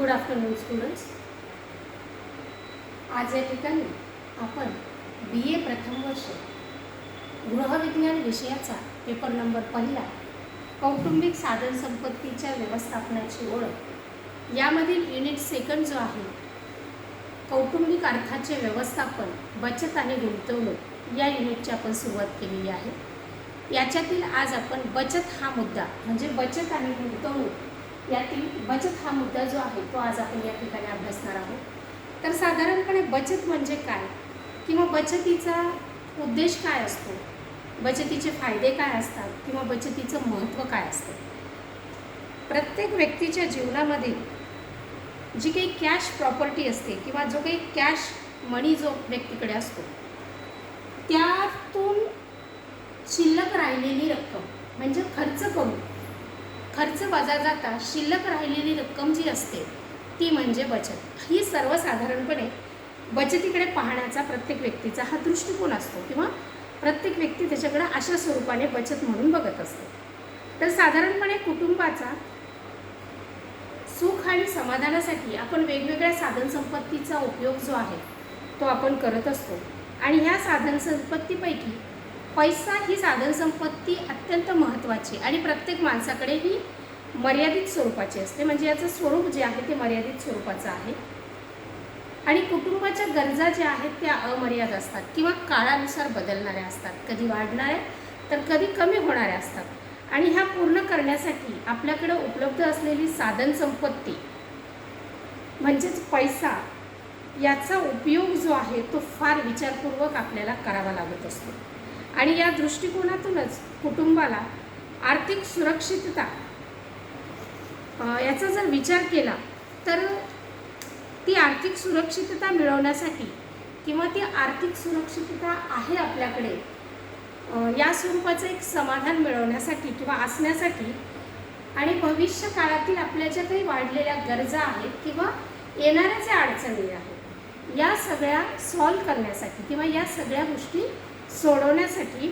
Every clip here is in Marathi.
Good afternoon students. आज या ठिकाणी आपण BA प्रथम वर्ष गृहविज्ञान विषयाचा पेपर नंबर पहिला कौटुंबिक साधन संपत्तीच्या व्यवस्थापनाची ओळख यामधील युनिट सेकंड जो आहे कौटुंबिक अर्थाचे व्यवस्थापन बचत आणि गुंतवणूक या युनिटची आपण सुरुवात केलेली आहे. याच्यातील आज आपण बचत हा मुद्दा म्हणजे बचत आणि गुंतवणूक यातील बचत हा मुद्दा जो आहे तो आज आपण या ठिकाणी अभ्यासणार आहोत. तर साधारणपणे बचत म्हणजे काय किंवा बचतीचा उद्देश काय असतो, बचतीचे फायदे काय असतात किंवा बचतीचं महत्त्व काय असतं. प्रत्येक व्यक्तीच्या जीवनामध्ये जी काही कॅश प्रॉपर्टी असते किंवा जो काही कॅश मनी जो व्यक्तीकडे असतो त्यातून शिल्लक राहिलेली रक्कम म्हणजे खर्च वजा जाता शिल्लक राहिलेली रक्कम जी असते ती म्हणजे बचत. ही सर्वसाधारणपणे बचतीकडे पाहण्याचा प्रत्येक व्यक्तीचा हा दृष्टिकोन असतो किंवा प्रत्येक व्यक्ती त्याच्याकडे अशा स्वरूपाने बचत म्हणून बघत असते. तर साधारणपणे कुटुंबाचा सुख आणि समाधानासाठी आपण वेगवेगळ्या साधनसंपत्तीचा उपयोग जो आहे तो आपण करत असतो आणि ह्या साधनसंपत्तीपैकी पैसा ही साधनसंपत्ती अत्यंत महत्त्वाची आणि प्रत्येक माणसाकडे ही मर्यादित स्वरूपाची असते. म्हणजे याचं स्वरूप जे आहे ते मर्यादित स्वरूपाचं आहे आणि कुटुंबाच्या गरजा ज्या आहेत त्या अमर्याद असतात किंवा काळानुसार बदलणाऱ्या असतात, कधी वाढणाऱ्या तर कधी कमी होणाऱ्या असतात. आणि ह्या पूर्ण करण्यासाठी आपल्याकडे उपलब्ध असलेली साधनसंपत्ती म्हणजेच पैसा याचा उपयोग जो आहे तो फार विचारपूर्वक आपल्याला करावा लागत असतो. आणि या दृष्टिकोनातूनच कुटुंबाला आर्थिक सुरक्षितता याचा जर विचार केला तर ती आर्थिक सुरक्षितता मिळवण्यासाठी किंवा ती आर्थिक सुरक्षितता आहे आपल्याकडे या स्वरूपाचं एक समाधान मिळवण्यासाठी किंवा असण्यासाठी आणि भविष्य काळातील आपल्या ज्या काही वाढलेल्या गरजा आहेत किंवा येणाऱ्या ज्या अडचणी आहेत या सगळ्या सॉल्व करण्यासाठी किंवा या सगळ्या गोष्टी सोडवण्यासाठी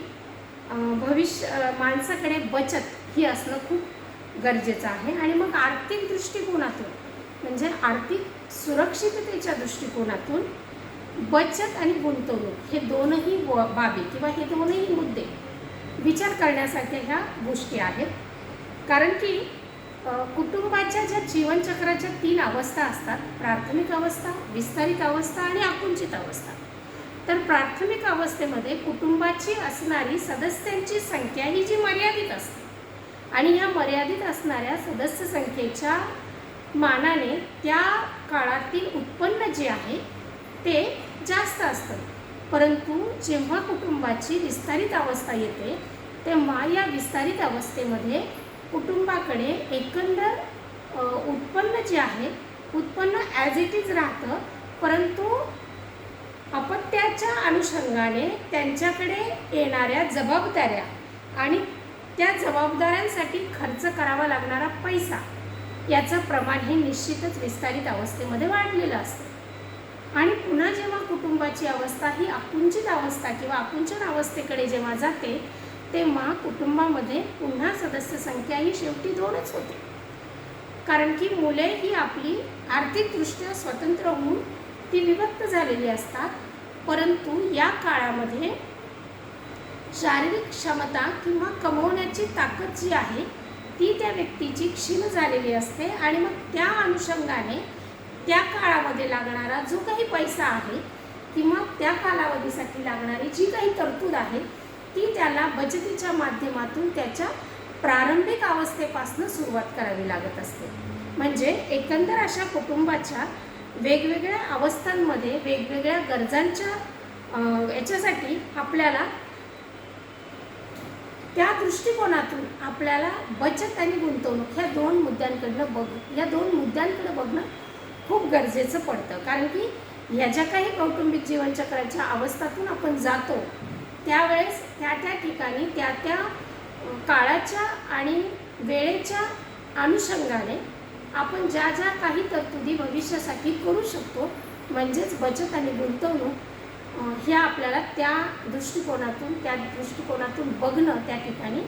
माणसाकडे बचत ही असणं खूप गरजेचं आहे. आणि मग आर्थिक दृष्टिकोनातून म्हणजे आर्थिक सुरक्षिततेच्या दृष्टिकोनातून बचत आणि गुंतवणूक हे दोनही बाबी किंवा हे दोनही मुद्दे विचार करण्यासारख्या ह्या गोष्टी आहेत. कारण की कुटुंबाच्या ज्या जीवनचक्राच्या 3 अवस्था असतात, प्राथमिक अवस्था, विस्तारित अवस्था आणि आकुंचित अवस्था. तर प्राथमिक अवस्थेमध्ये कुटुंबाची असणारी सदस्यांची संख्या ही जी मर्यादित असते आणि ह्या मर्यादित असणाऱ्या सदस्य संख्येच्या मानाने त्या काळातील उत्पन्न जे आहे ते जास्त असतं. परंतु जेव्हा कुटुंबाची विस्तारित अवस्था येते तेव्हा या विस्तारित अवस्थेमध्ये कुटुंबाकडे एकंदर उत्पन्न जे आहे उत्पन्न ॲज इट इज राहतं, परंतु अपत्याच्या अनुषंगाने त्यांच्याकडे येणाऱ्या जबाबदाऱ्या आणि त्या जबाबदाऱ्यांसाठी खर्च करावा लागणारा पैसा याचं प्रमाण हे निश्चितच विस्तारित अवस्थेमध्ये वाढलेलं असतं. आणि पुन्हा जेव्हा कुटुंबाची अवस्था ही आकुंचित अवस्था किंवा आकुंचन अवस्थेकडे जेव्हा जाते तेव्हा कुटुंबामध्ये पुन्हा सदस्य संख्या ही शेवटी 2च होते. कारण की मुले ही आपली आर्थिकदृष्ट्या स्वतंत्र होऊन ती विभक्त झालेली असतात, परंतु या काळामध्ये शारीरिक क्षमता किंवा कमवण्याची ताकद जी आहे ती त्या व्यक्तीची क्षीण झालेली असते आणि मग त्या अनुषंगाने त्या काळामध्ये लागणारा जो काही पैसा आहे किंवा त्या कालावधीसाठी लागणारी जी काही तरतूद आहे ती त्याला बचतीच्या माध्यमातून त्याच्या प्रारंभिक अवस्थेपासून सुरुवात करावी लागत असते. म्हणजे एकंदर अशा कुटुंबाच्या वेगवेगळ्या अवस्थांमध्ये वेगवेगळ्या गरजांच्या याच्यासाठी आपल्याला त्या दृष्टिकोनातून आपल्याला बचत आणि गुंतवणूक या दोन मुद्द्यांकडे बघणं खूप गरजेचं पडतं. कारण की ह्या ज्या काही कौटुंबिक जीवनचक्राच्या अवस्थातून आपण जातो त्यावेळेस त्या ठिकाणी त्या काळाच्या आणि वेळेच्या अनुषंगाने आपण ज्या काही तरतुदी भविष्यासाठी करू शकतो म्हणजेच बचत आणि गुंतवणूक ह्या आपल्याला त्या दृष्टिकोनातून बघणं त्या ठिकाणी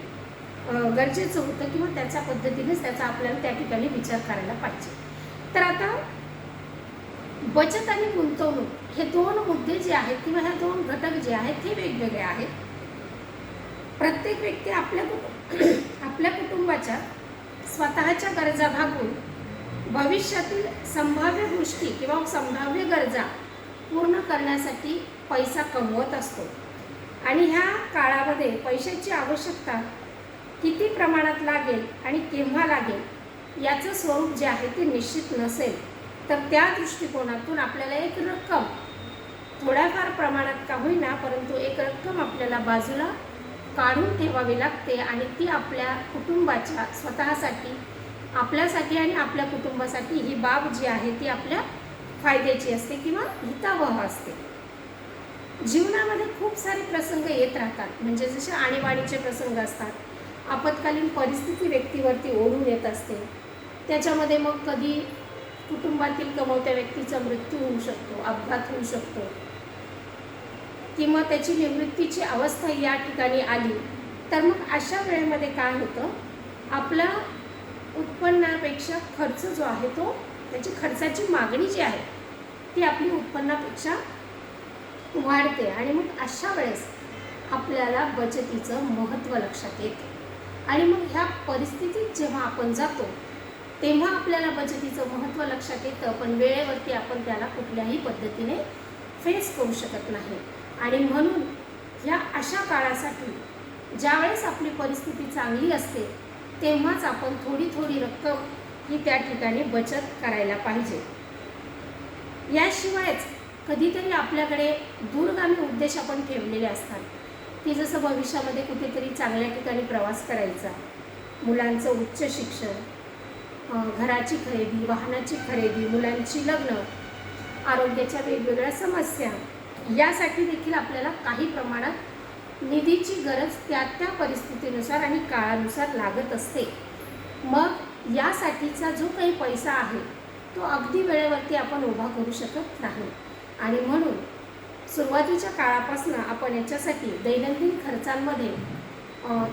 गरजेचं होतं किंवा त्याच्या पद्धतीनेच त्याचा आपल्याला त्या ठिकाणी विचार करायला पाहिजे. तर आता बचत आणि गुंतवणूक हे दोन मुद्दे जे आहेत किंवा ह्या दोन घटक जे आहेत हे वेगवेगळे आहेत. प्रत्येक व्यक्ती आपल्या कुटुंबाच्या स्वतःच्या गरजा भागवून भविष्यातील संभाव्य गोष्टी किंवा संभाव्य गरजा पूर्ण करण्यासाठी पैसा कमवत असतो. आणि ह्या काळामध्ये पैशाची आवश्यकता किती प्रमाणात लागेल आणि केव्हा लागेल याचं स्वरूप जे आहे ते निश्चित नसेल, तर त्या दृष्टिकोनातून आपल्याला एक रक्कम थोड्याफार प्रमाणात का होईना परंतु एक रक्कम आपल्याला बाजूला काढून ठेवावी लागते आणि ती आपल्या कुटुंबाच्या स्वतःसाठी, आपल्यासाठी आणि आपल्या कुटुंबासाठी ही बाब जी आहे ती आपल्या फायद्याची असते किंवा हितावह असते. जीवनामध्ये खूप सारे प्रसंग येत राहतात, म्हणजे जसे आणीबाणीचे प्रसंग असतात, आपत्कालीन परिस्थिती व्यक्तीवरती ओढून येत असते. त्याच्यामध्ये मग कधी कुटुंबातील कमवत्या व्यक्तीचा मृत्यू होऊ शकतो, अपघात होऊ शकतो किंवा त्याची निवृत्तीची अवस्था या ठिकाणी आली, तर मग अशा वेळेमध्ये काय होतं, आपला उत्पन्नापेक्षा खर्च जो आहे तो, त्याची खर्चाची मागणी जी आहे ती आपली उत्पन्नापेक्षा वाढते. आणि मग अशा वेळेस आपल्याला बचतीचं महत्त्व लक्षात येतं. आणि मग ह्या परिस्थितीत जेव्हा आपण जातो तेव्हा आपल्याला बचतीचं महत्त्व लक्षात येतं, पण वेळेवरती आपण त्याला कुठल्याही पद्धतीने फेस करू शकत नाही. आणि म्हणून ह्या अशा काळासाठी ज्यावेळेस आपली परिस्थिती चांगली असते तेव्हाच आपण थोडी थोडी रक्कम ही त्या ठिकाणी बचत करायला पाहिजे. याशिवायच कधीतरी आपल्याकडे दूरगामी उद्देश आपण ठेवलेले असतात, की जसं भविष्यामध्ये कुठेतरी चांगल्या ठिकाणी प्रवास करायचा, मुलांचं उच्च शिक्षण, घराची खरेदी, वाहनाची खरेदी, मुलांची लग्न, आरोग्याच्या वेगवेगळ्या समस्या, यासाठी देखील आपल्याला काही प्रमाणात निधीची गरज त्या त्या परिस्थितीनुसार आणि काळानुसार लागत असते. मग यासाठीचा जो काही पैसा आहे तो अगदी वेळेवरती आपण उभा करू शकत नाही. आणि म्हणून सुरुवातीच्या काळापासून आपण याच्यासाठी दैनंदिन खर्चांमध्ये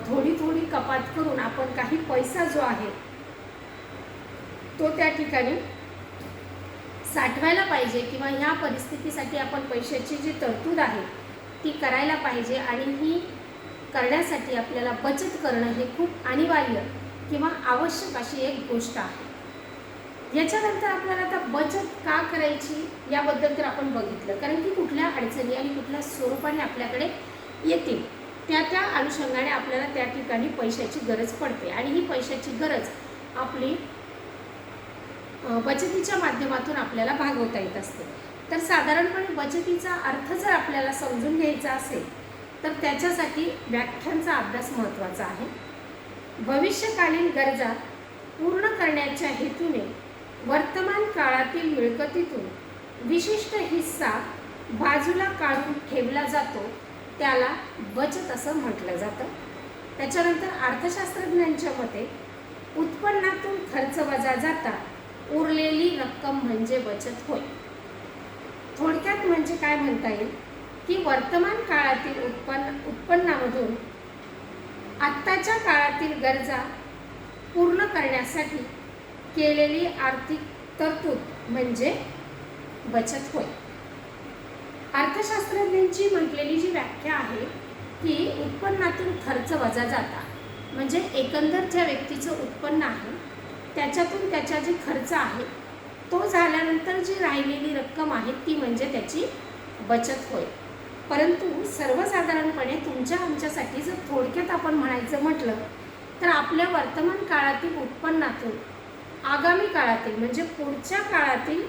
थोडी थोडी कपात करून आपण काही पैसा जो आहे तो त्या ठिकाणी साठवायला पाहिजे किंवा ह्या परिस्थितीसाठी आपण पैशाची जी तरतूद आहे ती करायला पाहिजे. आणि ही करण्यासाठी आपल्याला बचत करणं हे खूप अनिवार्य किंवा आवश्यक अशी एक गोष्ट आहे. याच्यानंतर आपल्याला आता बचत का करायची याबद्दल तर आपण बघितलं, कारण की कुठल्या अडचणी आणि कुठल्या स्वरूपाने आपल्याकडे येतील त्या त्या अनुषंगाने आपल्याला त्या ठिकाणी पैशाची गरज पडते. आणि ही पैशाची गरज आपली बचतीच्या माध्यमातून आपल्याला भागवता येत असते. तर साधारणपणे बचतीचा अर्थ जर आपल्याला समजून घ्यायचा असेल तर त्याच्यासाठी व्याख्यांचा अभ्यास महत्त्वाचा आहे. भविष्यकालीन गरजा पूर्ण करण्याच्या हेतूने वर्तमान काळातील मिळकतीतून विशिष्ट हिस्सा बाजूला काढून ठेवला जातो, त्याला बचत असं म्हटलं जातं. त्याच्यानंतर अर्थशास्त्रज्ञांच्या मते उत्पन्नातून खर्च वजा जाता उरलेली रक्कम म्हणजे बचत होय. थोडक्यात म्हणजे काय म्हणता येईल की वर्तमान काळातील उत्पन्नामधून आत्ताच्या काळातील गरजा पूर्ण करण्यासाठी केलेली आर्थिक तरतूद म्हणजे बचत होय. अर्थशास्त्रज्ञांची म्हटलेली जी व्याख्या आहे की उत्पन्नातून खर्च वजा जाता म्हणजे एकंदर ज्या व्यक्तीचं उत्पन्न आहे त्याच्यातून त्याचा जे खर्च आहे तो झाल्यानंतर जी राहिलेली रक्कम आहे ती म्हणजे त्याची बचत होय. परंतु सर्वसाधारणपणे तुमच्या आमच्यासाठी जर थोडक्यात आपण म्हणायचं म्हटलं तर आपल्या वर्तमान काळातील उत्पन्नातून आगामी काळातील म्हणजे पुढच्या काळातील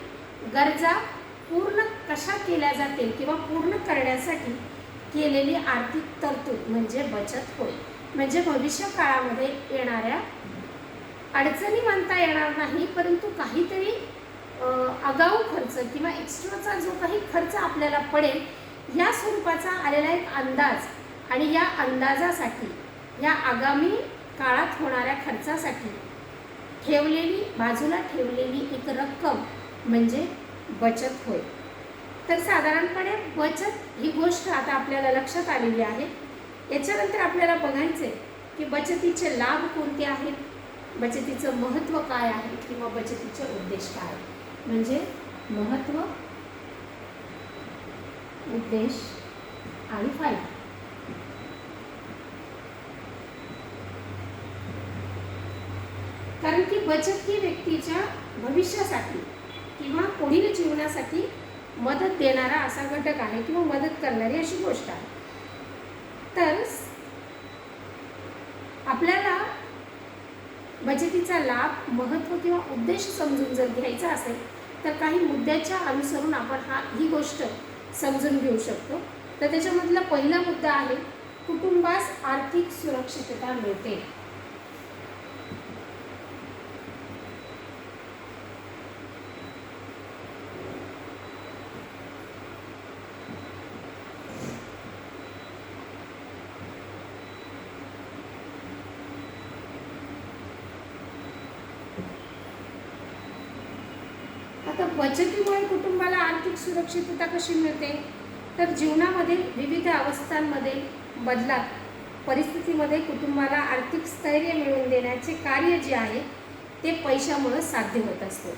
गरजा पूर्ण कशा केल्या जातील किंवा पूर्ण करण्यासाठी केलेली आर्थिक तरतूद म्हणजे बचत होय. म्हणजे भविष्य काळामध्ये येणाऱ्या अडचणी म्हणता येणार नाही, परंतु काहीतरी आगाऊ खर्च किंवा एक्स्ट्राचा जो काही खर्च आपल्याला पडेल या स्वरूपाचा आलेला एक अंदाज आणि या अंदाजासाठी या आगामी काळात होणाऱ्या खर्चासाठी बाजूला ठेवलेली एक रक्कम म्हणजे बचत होय. तर साधारणपणे बचत ही गोष्ट आता आपल्याला लक्षात आलेली आहे. याच्यानंतर आपल्याला बघायचे की बचतीचे लाभ कोणते आहेत, बचतीचं महत्त्व काय आहे किंवा बचतीचे उद्देश काय, म्हणजे महत्त्व, उद्देश आणि फायदा. कारण की बचत ही व्यक्तीच्या भविष्यासाठी किंवा पुढील जीवनासाठी मदत देणारा असा घटक आहे किंवा मदत करणारी अशी गोष्ट आहे. तर आपल्याला बचतीचा लाभ, महत्त्व किंवा उद्देश समजून जर घ्यायचा असेल तर काही मुद्द्याच्या अनुसरून आपण ही गोष्ट समजून घेऊ शकतो. तर त्याच्यामधला पहिला मुद्दा आहे कुटुंबास आर्थिक सुरक्षितता मिळते. आता बचतीमुळे कुटुंबाला आर्थिक सुरक्षितता कशी मिळते, तर जीवनामध्ये विविध अवस्थांमध्ये बदलात परिस्थितीमध्ये कुटुंबाला आर्थिक स्थैर्य मिळवून देण्याचे कार्य जे आहे ते पैशामुळे साध्य होत असते.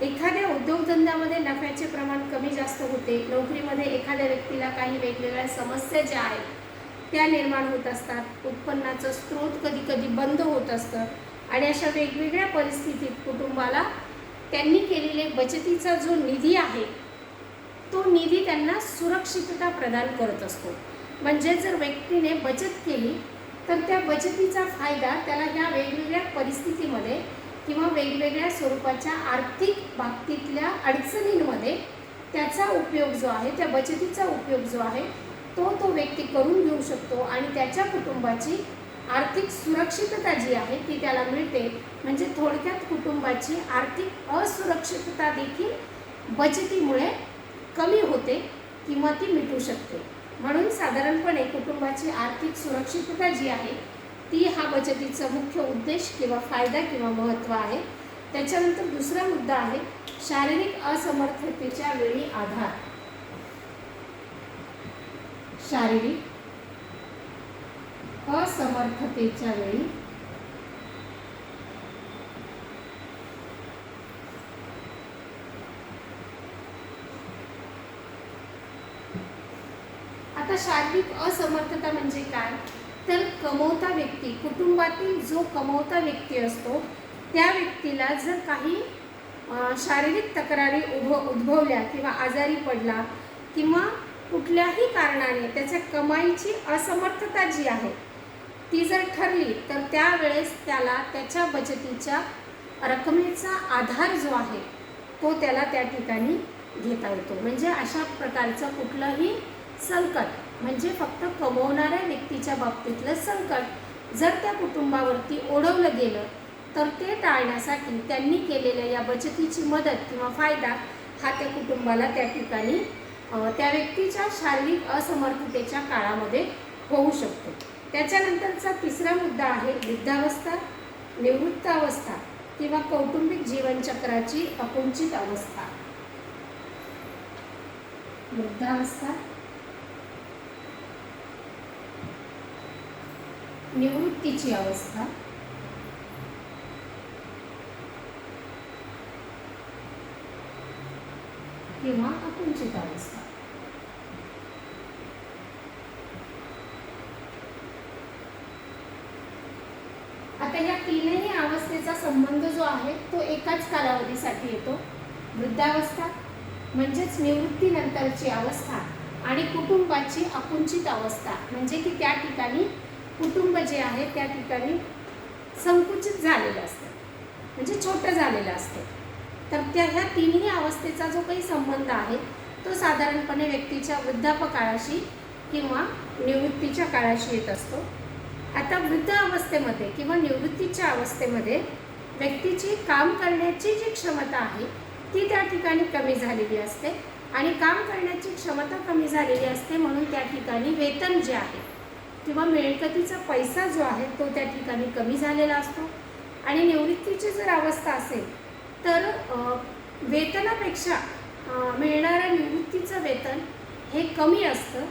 एखाद्या उद्योगधंद्यामध्ये नफ्याचे प्रमाण कमी जास्त होते, नोकरीमध्ये एखाद्या व्यक्तीला काही वेगवेगळ्या समस्या ज्या आहेत त्या निर्माण होत असतात, उत्पन्नाचं स्रोत कधी कधी बंद होत असतं आणि अशा वेगवेगळ्या परिस्थितीत कुटुंबाला त्यांनी केलेले बचतीचा जो निधी आहे तो निधी त्यांना सुरक्षितता प्रदान करत असतो. म्हणजे जर व्यक्तीने बचत केली तर त्या बचतीचा फायदा त्याला ह्या वेगवेगळ्या परिस्थितीमध्ये किंवा वेगवेगळ्या स्वरूपाच्या आर्थिक बाबतीतल्या अडचणींमध्ये त्याचा उपयोग जो आहे, त्या बचतीचा उपयोग जो आहे तो व्यक्ती करून घेऊ शकतो आणि त्याच्या कुटुंबाची आर्थिक सुरक्षितता जी आहे ती त्याला मिळते. म्हणजे थोडक्यात कुटुंबाची आर्थिक असुरक्षितता देखील बचतीमुळे कमी होते किंवा ती मिटू शकते. म्हणून साधारणपणे कुटुंबाची आर्थिक सुरक्षितता जी आहे ती हा बचतीचा मुख्य उद्देश किंवा फायदा किंवा महत्त्व आहे. त्याच्यानंतर दुसरा मुद्दा आहे शारीरिक असमर्थतेच्या वेळी आधार. शारीरिक असमर्थतेच्या वेळी आता शारीरिक असमर्थता म्हणजे काय, तर कमवता व्यक्ती, कुटुंबातील जो कमवता व्यक्ती असतो त्या व्यक्तीला जर काही शारीरिक तक्रारी उद्भवल्या किंवा आजारी पडला किंवा कुठल्याही कारणाने त्याच्या कमाईची असमर्थता जी आहे ती जर ठरली तर त्यावेळेस त्याला त्याच्या बचतीच्या रकमेचा आधार जो आहे तो त्याला त्या ठिकाणी घेता येतो. म्हणजे अशा प्रकारचं कुठलंही संकट, म्हणजे फक्त कमवणाऱ्या व्यक्तीच्या बाबतीतलं संकट जर त्या कुटुंबावरती ओढवलं गेलं तर ते टाळण्यासाठी त्यांनी केलेल्या या बचतीची मदत किंवा फायदा हा त्या कुटुंबाला त्या ठिकाणी त्या व्यक्तीच्या शारीरिक असमर्थतेच्या काळामध्ये होऊ शकतो. त्याच्यानंतरचा तिसरा मुद्दा आहे वृद्धावस्था, निवृत्तावस्था किंवा कौटुंबिक जीवनचक्राची अकुंचित अवस्था. वृद्धावस्था, निवृत्तीची अवस्था किंवा अकुंचित अवस्था. आता या तीनही अवस्थेचा संबंध जो आहे तो एकाच कालावधीसाठी येतो. वृद्धावस्था म्हणजेच निवृत्तीनंतरची अवस्था आणि कुटुंबाची अकुंचित अवस्था म्हणजे की त्या ठिकाणी कुटुंब जे आहे त्या ठिकाणी संकुचित झालेलं असतं, म्हणजे छोटं झालेलं असतं. तर ह्या तिन्ही अवस्थेचा जो काही संबंध आहे तो साधारणपणे व्यक्तीच्या वृद्धापकाळाशी किंवा निवृत्तीच्या काळाशी येत असतो. आता वृद्ध अवस्थेमध्ये किंवा निवृत्तीच्या अवस्थेमध्ये व्यक्तीची काम करण्याची जी क्षमता आहे ती त्या ठिकाणी कमी झालेली असते आणि काम करण्याची क्षमता कमी झालेली असते म्हणून त्या ठिकाणी वेतन जे आहे किंवा मिळकतीचा पैसा जो आहे तो त्या ठिकाणी कमी झालेला असतो. आणि निवृत्तीची जर अवस्था असेल तर वेतनापेक्षा मिळणारं निवृत्तीचं वेतन हे कमी असतं.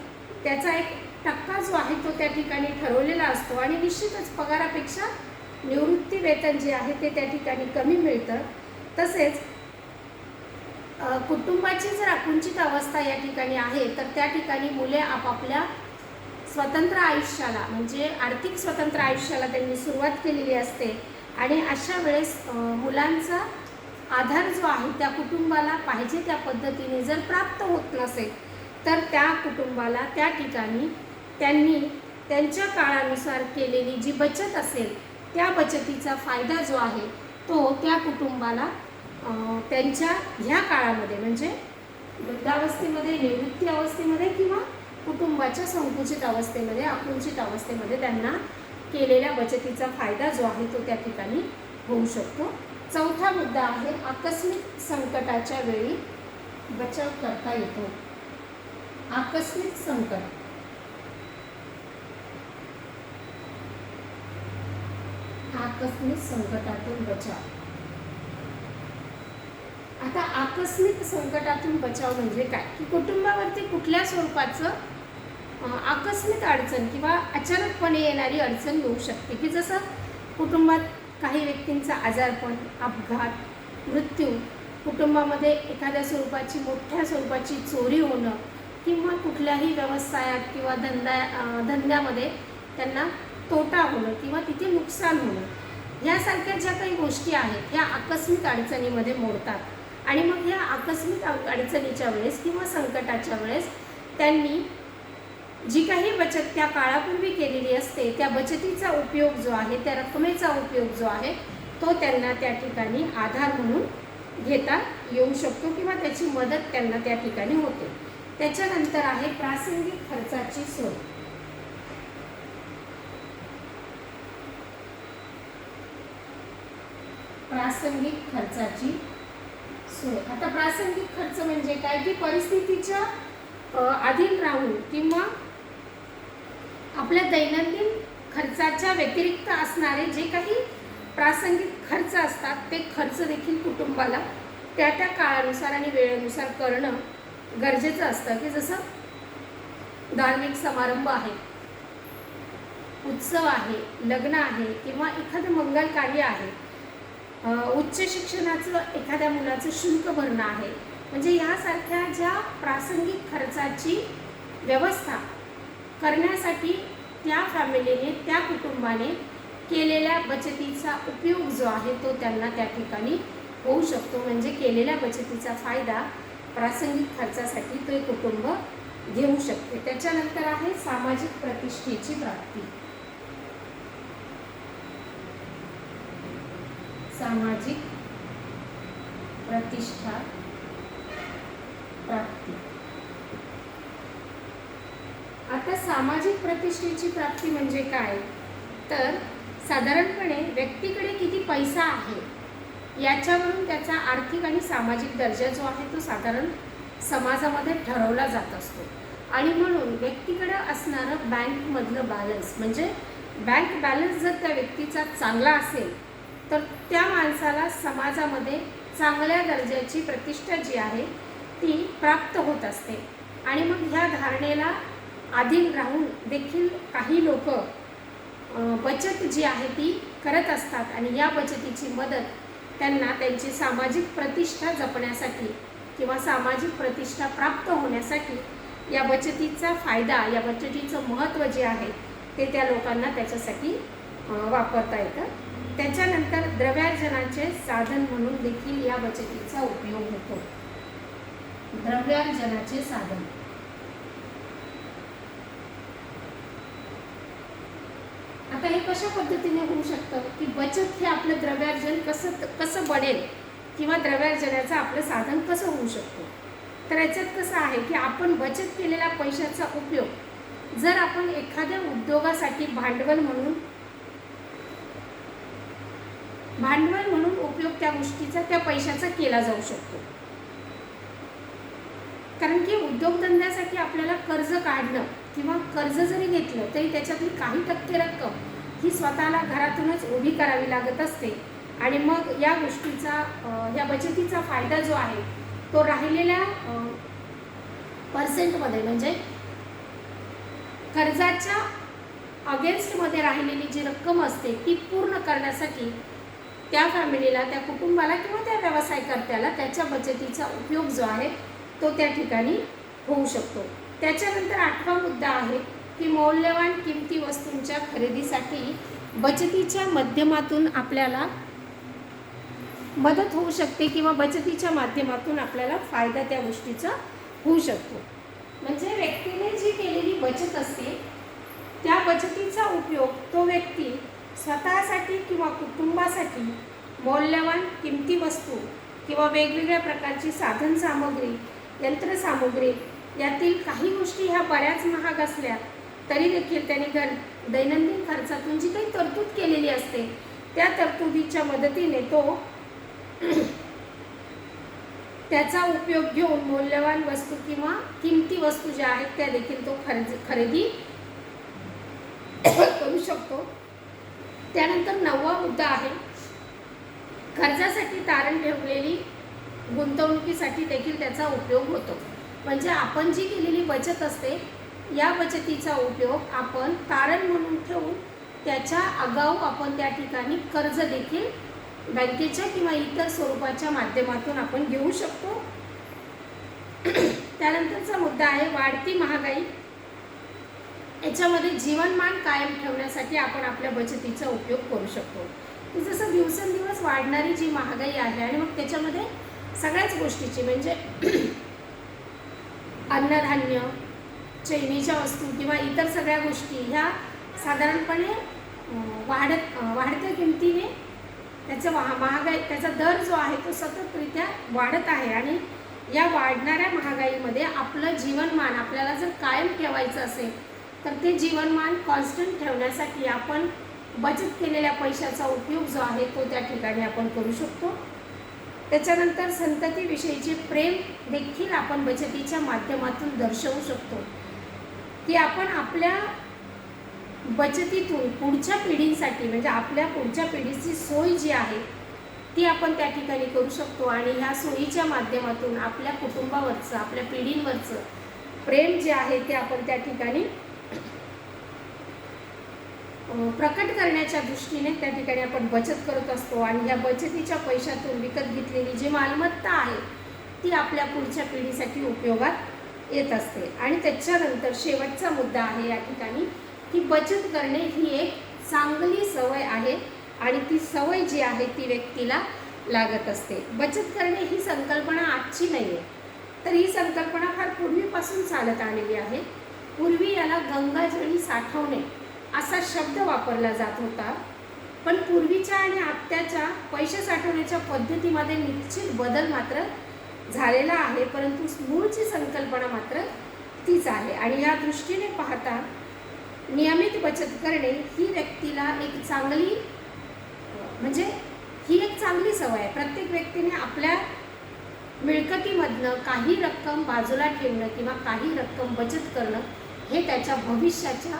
त्याचा एक टक्का जो आहे तो त्या ठिकाणी ठरवलेला असतो आणि निश्चितच पगारापेक्षा निवृत्ती वेतन जे आहे ते त्या ठिकाणी कमी मिळतं. तसेच कुटुंबाची जर आकुंचित अवस्था या ठिकाणी आहे तर त्या ठिकाणी मुले आपापल्या स्वतंत्र आयुष्याला म्हणजे आर्थिक स्वतंत्र आयुष्याला त्यांनी सुरुवात केलेली असते आणि अशा वेळेस मुलांचा आधार जो आहे त्या कुटुंबाला पाहिजे त्या पद्धतीने जर प्राप्त होत नसेल तर त्या कुटुंबाला त्या ठिकाणी त्यांनी त्यांच्या काळानुसार केलेली जी बचत असेल त्या बचतीचा फायदा जो आहे तो त्या कुटुंबाला त्यांच्या ह्या काळामध्ये म्हणजे वृद्धावस्थेमध्ये, निवृत्ती अवस्थेमध्ये किंवा कुटुंबाच्या संकुचित अवस्थेमध्ये, आकुंचित अवस्थेमध्ये त्यांना केलेल्या बचतीचा फायदा जो आहे तो त्या ठिकाणी होऊ शकतो. चौथा मुद्दा आहे आकस्मिक संकटाच्या वेळी बचाव करता येतो. आकस्मिक संकट, आकस्मिक संकटातून बचाव. आता आकस्मिक संकटातून बचाव म्हणजे काय की कुटुंबावरती कुठल्या स्वरूपाचं आकस्मिक अडचण किंवा अचानकपणे येणारी अडचण येऊ शकते की जसं कुटुंबात काही व्यक्तींचा आजारपण, अपघात, मृत्यू, कुटुंबामध्ये एखाद्या स्वरूपाची मोठ्या स्वरूपाची चोरी होणं किंवा कुठल्याही व्यवसायात किंवा धंद्यामध्ये त्यांना तोटा होणं किंवा तिथे नुकसान होणं यासारख्या ज्या काही गोष्टी आहेत ह्या आकस्मिक अडचणीमध्ये मोडतात. आणि मग ह्या आकस्मिक अडचणीच्या वेळेस किंवा संकटाच्या वेळेस त्यांनी जी काही बचत त्या काळापूर्वी केलेली असते त्या बचतीचा उपयोग जो आहे, त्या रकमेचा उपयोग जो आहे तो त्यांना त्या ठिकाणी आधार म्हणून घेता येऊ शकतो किंवा त्याची मदत त्यांना त्या ठिकाणी होते. त्याच्यानंतर आहे प्रासंगिक खर्चाची सोय. प्रासंगिक खर्चाची सोय. आता प्रासंगिक खर्च म्हणजे काय की परिस्थितीच्या अधीन राहून किंवा आपल्या दैनंदिन खर्चाच्या व्यतिरिक्त असणारे जे काही प्रासंगिक खर्च असतात ते खर्च देखील कुटुंबाला त्या त्या काळानुसार आणि वेळेनुसार करणं गरजेचं असतं. की जसं धार्मिक समारंभ आहे, उत्सव आहे, लग्न आहे किंवा एखादं मंगल कार्य आहे, उच्च शिक्षणाचं एखाद्या मुलाचं शुल्क भरणं आहे, म्हणजे यासारख्या ज्या प्रासंगिक खर्चाची व्यवस्था करण्यासाठी त्या फॅमिलीने, त्या कुटुंबाने केलेल्या बचतीचा उपयोग जो आहे तो त्यांना त्या ठिकाणी होऊ शकतो. म्हणजे केलेल्या बचतीचा फायदा प्रासंगिक खर्चासाठी तो कुटुंब घेऊ शकते. त्याच्यानंतर आहे सामाजिक प्रतिष्ठेची प्राप्ती. सामाजिक प्रतिष्ठा प्राप्ती. आता सामाजिक प्रतिष्ठेची प्राप्ती म्हणजे काय तर साधारणपणे व्यक्तीकडे किती पैसा आहे याच्यावरून त्याचा आर्थिक आणि सामाजिक दर्जा जो आहे तो साधारण समाजामध्ये ठरवला जात असतो. आणि म्हणून व्यक्तीकडे असणारं बँकमधलं बॅलन्स म्हणजे बँक बॅलन्स जर त्या व्यक्तीचा चांगला असेल तर त्या माणसाला समाजामध्ये चांगल्या दर्जाची प्रतिष्ठा जी आहे ती प्राप्त होत असते. आणि मग ह्या धारणेला अधीन राहून देखील काही लोक बचत जी आहे ती करत असतात आणि या बचतीची मदत त्यांना त्यांची सामाजिक प्रतिष्ठा जपण्यासाठी किंवा सामाजिक प्रतिष्ठा प्राप्त होण्यासाठी या बचतीचा फायदा, या बचतीचं महत्त्व जे आहे ते त्या लोकांना त्याच्यासाठी वापरता येतं. त्याच्यानंतर द्रव्यार्जनाचे साधन म्हणून देखील या बचतीचा उपयोग होतो. द्रव्यार्जनाचे साधन. आता हे कशा पद्धतीने होऊ शकतं की बचत हे आपलं द्रव्यार्जन कसं बनेल किंवा द्रव्यार्जनाचं आपलं साधन कसं होऊ शकतं. तर याच्यात कसं आहे की आपण बचत केलेल्या पैशाचा उपयोग जर आपण एखाद्या उद्योगासाठी भांडवल म्हणून उपयोग त्या गोष्टीचा, त्या पैशाचा केला जाऊ शकतो. कारण की उद्योगधंद्यासाठी आपल्याला कर्ज काढणं किंवा कर्ज जरी घेतलं तरी त्याच्यातली काही टक्के रक्कम ही स्वतःला घरातूनच उभी करावी लागत असते. आणि मग या गोष्टीचा, या बचतीचा फायदा जो आहे तो राहिलेल्या पर्सेंटमध्ये म्हणजे कर्जाच्या अगेन्स्टमध्ये राहिलेली जी रक्कम असते ती पूर्ण करण्यासाठी त्या फॅमिलीला, त्या कुटुंबाला किंवा त्या व्यवसायकर्त्याला त्याच्या बचतीचा उपयोग जो आहे तो त्या ठिकाणी होऊ शकतो. त्याच्यानंतर 8वा मुद्दा आहे की मौल्यवान किमती वस्तूंच्या खरेदीसाठी बचतीच्या माध्यमातून आपल्याला मदत होऊ शकते किंवा बचतीच्या माध्यमातून आपल्याला फायदा त्या गोष्टीचा होऊ शकतो. म्हणजे व्यक्तीने जी केलेली बचत असते त्या बचतीचा उपयोग तो व्यक्ती स्वतःसाठी किंवा कुटुंबासाठी मौल्यवान किमती वस्तू किंवा वेगवेगळ्या प्रकारची साधनसामग्री, यंत्रसामुग्री यातील काही गोष्टी ह्या बऱ्याच महाग असल्या तरी देखील त्यांनी दैनंदिन खर्चातून जी काही तरतूद केलेली असते त्या तरतुदीच्या मदतीने तो त्याचा उपयोग घेऊन मौल्यवान वस्तू किंवा किमती वस्तू ज्या आहेत त्या देखील तो खरेदी करू शकतो. त्यानंतर 9वा मुद्दा आहे कर्जासाठी तारण ठेवलेली गुंतवणुकीसाठी देखील त्याचा उपयोग होतो. म्हणजे आपण जी केलेली बचत असते या बचतीचा उपयोग आपण तारण म्हणून ठेवून त्याच्या आगाऊ आपण त्या ठिकाणी कर्ज देखील बँकेच्या किंवा इतर स्वरूपाच्या माध्यमातून आपण घेऊ शकतो. त्यानंतरचा मुद्दा आहे वाढती महागाई. याच्यामध्ये जीवनमान कायम ठेवण्यासाठी आपण आपल्या बचतीचा उपयोग करू शकतो. की जसं दिवसेंदिवस वाढणारी जी महागाई आहे आणि मग त्याच्यामध्ये सगळ्याच गोष्टीची म्हणजे अन्नधान्य, चैनीच्या वस्तू किंवा इतर सगळ्या गोष्टी ह्या साधारणपणे वाढत्या किमतीने महागाई त्याचा दर जो आहे तो सततरित्या वाढत आहे. आणि या वाढणाऱ्या महागाईमध्ये आपलं जीवनमान आपल्याला जर कायम ठेवायचं असेल तर ते जीवनमान कॉन्स्टंट ठेवण्यासाठी आपण बचत केलेल्या पैशाचा उपयोग जो आहे तो त्या ठिकाणी आपण करू शकतो. त्याच्यानंतर संततीविषयीचे प्रेम देखील आपण बचतीच्या माध्यमातून दर्शवू शकतो की आपण आपल्या बचतीतून पुढच्या पिढींसाठी म्हणजे आपल्या पुढच्या पिढीची सोय जी आहे ती आपण त्या ठिकाणी करू शकतो. आणि ह्या सोयीच्या माध्यमातून आपल्या कुटुंबावरचं आपल्या पिढींवरचं प्रेम जे आहे ते आपण त्या ठिकाणी प्रकट करण्याच्या दृष्टीने त्या ठिकाणी आपण बचत करत असतो. आणि ह्या बचतीच्या पैशातून विकत घेतलेली जी मालमत्ता आहे ती आपल्या पुढच्या पिढीसाठी उपयोगात येत असते. आणि त्याच्यानंतर शेवटचा मुद्दा आहे या ठिकाणी की बचत करणे ही एक चांगली सवय आहे आणि ती सवय जी आहे ती व्यक्तीला लागत असते. बचत करणे ही संकल्पना आजची नाही आहे, तर ही संकल्पना फार पूर्वीपासून चालत आलेली आहे. पूर्वी याला गंगाजळी साठवणे असा शब्द वापरला जात होता, पण पूर्वीच्या आणि आत्ताच्या पैसे साठवण्याच्या पद्धतीमध्ये निश्चित बदल मात्र झालेला आहे, परंतु मूळची संकल्पना मात्र तीच आहे. आणि या दृष्टीने पाहता नियमित बचत करणे ही व्यक्तीला एक चांगली म्हणजे ही एक चांगली सवय आहे. प्रत्येक व्यक्तीने आपल्या मिळकतीमधनं काही रक्कम बाजूला ठेवणं किंवा काही रक्कम बचत करणं हे त्याच्या भविष्याच्या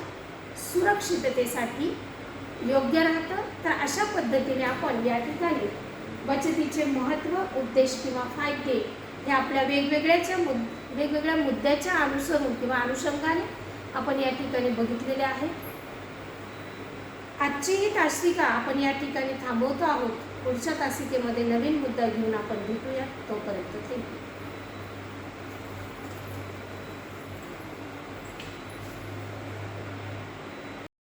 सुरक्षिततेसाठी योग्य राहतं. तर अशा पद्धतीने आपण या ठिकाणी बचतीचे महत्त्व, उद्देश किंवा फायदे हे आपल्या वेगवेगळ्या मुद्द्याच्या अनुसरून किंवा अनुषंगाने आपण या ठिकाणी बघितलेले आहे. आजची ही तासिका आपण या ठिकाणी थांबवतो आहोत. पुढच्या तासिकेमध्ये नवीन मुद्दा घेऊन आपण भेटूया. तोपर्यंत थँक्यू.